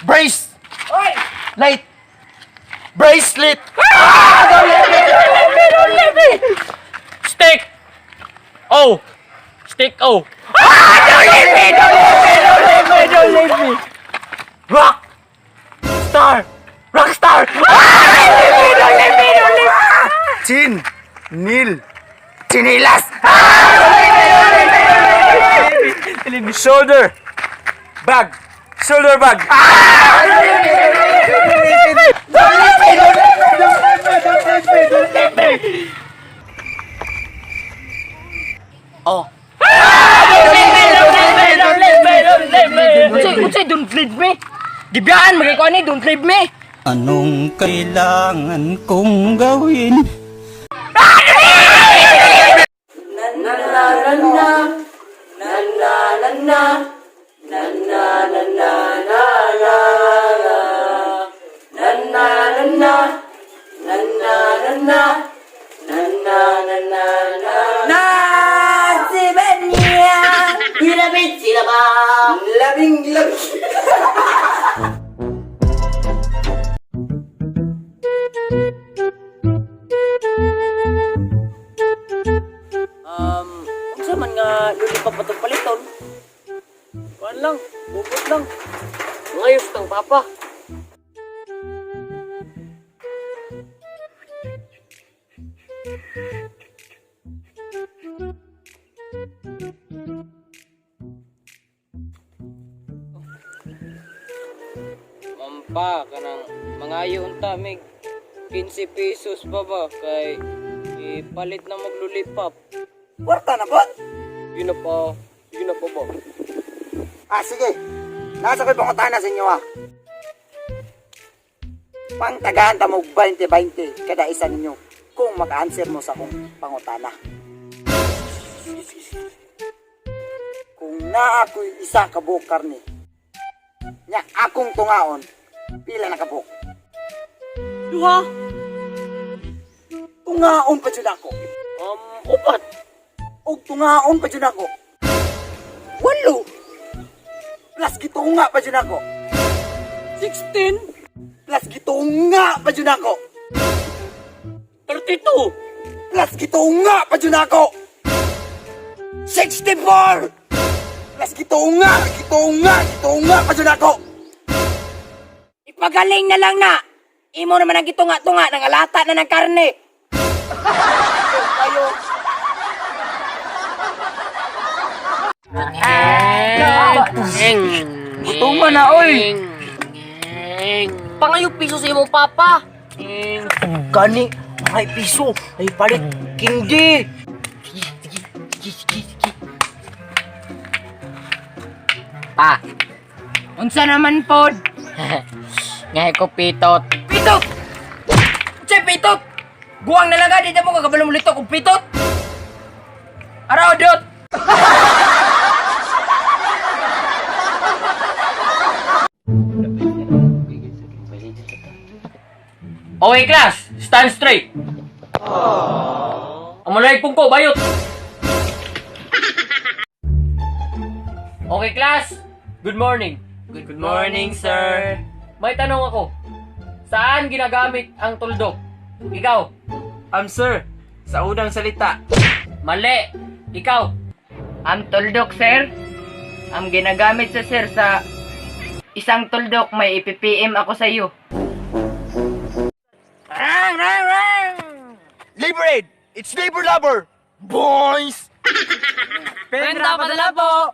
Brace! Oy! Light! Bracelet! Don't leave me! Stick! Oh! Stick O! Don't leave me! Don't leave me! Rock! Star! Rockstar! Don't leave me! Chin! Nil! Chinilas! Shoulder! Bag! Shoulder bag! Oh! Unsay don't leave me? Gibiyaan magay ko ani don't leave me. Anong kailangan kong gawin? Unsa man nga luli pa patong paliton? Kuan lang, bubot lang. Ngayos ng papa. Mampa ka ng mangayo unta mig 15 pesos pa ba kay ipalit na maglulipap. Kwarta na po! Yun na pa ba? Sige. Nasa ko'y pangutana sa inyo Pangtagaan ta mo 20-20 kada isa ninyo kung maka-answer mo sa akong pangutana. Kung naa ako'y isa ka buok karne, nya akong tungaon, pila na ka buok? Duha? Tungaon pa dyan ako. Upat. Og tungaon pa dyan ako. 8. Plus gitunga pa dyan ako. 16. Plus gitunga pa dyan ako. 32. Plus gitunga pa dyan ako. 64. Plus gitunga pa dyan ako. Ipagaling na lang na. Imo naman ang gitunga-tunga ng alata na ng karne. Kayo. Gutuman na, oy. Pangayo piso sa imong papa. Gani, may piso, ay palit, kindi. Pa, unsa naman pod? Ngayon ko pitot. Pitot! Unsay pitot? Buwang na lang ka, dito mo kagabalo mo lito kung pitot. Araw, dot! Okay, class. Stand straight. Amalay pong ko, bayot. Okay, class. Good morning. Good morning, sir. May tanong ako. Saan ginagamit ang tuldok? Ikaw. Sir, sa unang salita. Mali. Ikaw. Ang tuldok, sir. Ang ginagamit sa sir sa isang tuldok, may ipipm ako sa iyo. Liberate! It's labor lover! Boys! Penda padala po.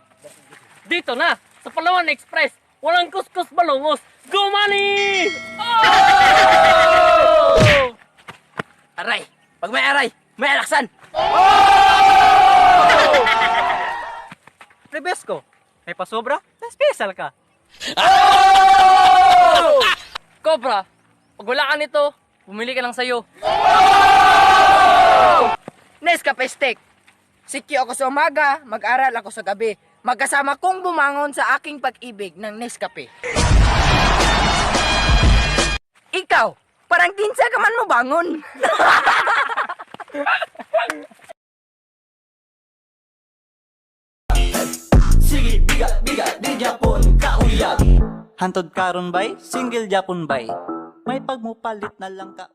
Dito na, sa Palawan Express. Walang kuskus balungos. Go money! Oh! Aray! Pag may aray, may alaksan! Rebesco, may pasobra? Special ka. Cobra, pag wala ka nito, bumili ka lang sa'yo. Nescafe Steak. Sikyo ako sa umaga, mag-aral ako sa gabi. Magkasama kong bumangon sa aking pag-ibig ng Nescafe. Ikaw, parang kinsa ka man mo bangon. Sige, biga, di Japon, kauyab. Hantod karon bay, single Japon bay. May pagmupalit na lang ka.